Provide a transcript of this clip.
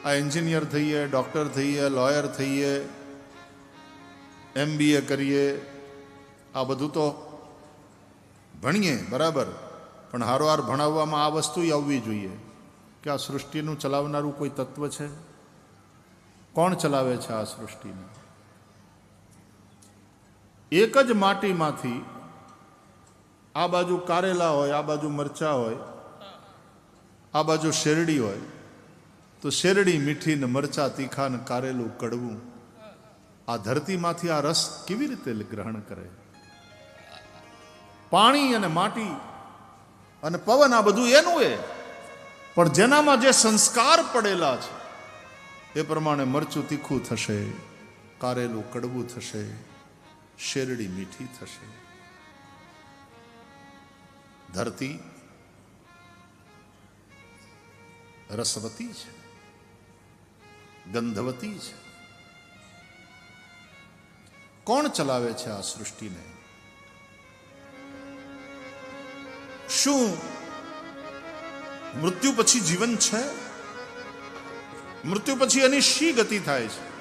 આ એન્જિનિયર થઈએ, ડૉક્ટર થઈએ, લોયર થઈએ, MBA કરીએ, આ બધું તો ભણીએ બરાબર, પણ હારોહાર ભણાવવામાં આ વસ્તુ આવવી જોઈએ કે આ સૃષ્ટિનું ચલાવનારું કોઈ તત્વ છે. કોણ ચલાવે છે આ સૃષ્ટિને? એક જ માટીમાંથી આ બાજુ કારેલા હોય, આ બાજુ મરચા હોય, આ બાજુ શેરડી હોય, તો શેરડી મીઠી ને મરચા તીખા ને કારેલું કડવું. આ ધરતીમાંથી આ રસ કેવી રીતે ગ્રહણ કરે? પાણી અને માટી અને પવન આ બધું એનું એ, પણ જેનામાં જે સંસ્કાર પડેલા છે એ પ્રમાણે મરચું તીખું થશે, કારેલું કડવું થશે, શેરડી મીઠી થશે. ધરતી રસવતી છે, ગંધવતી છે. કોણ ચલાવે છે આ સૃષ્ટિને? શું મૃત્યુ પછી જીવન છે? મૃત્યુ પછી એની શી ગતિ થાય છે?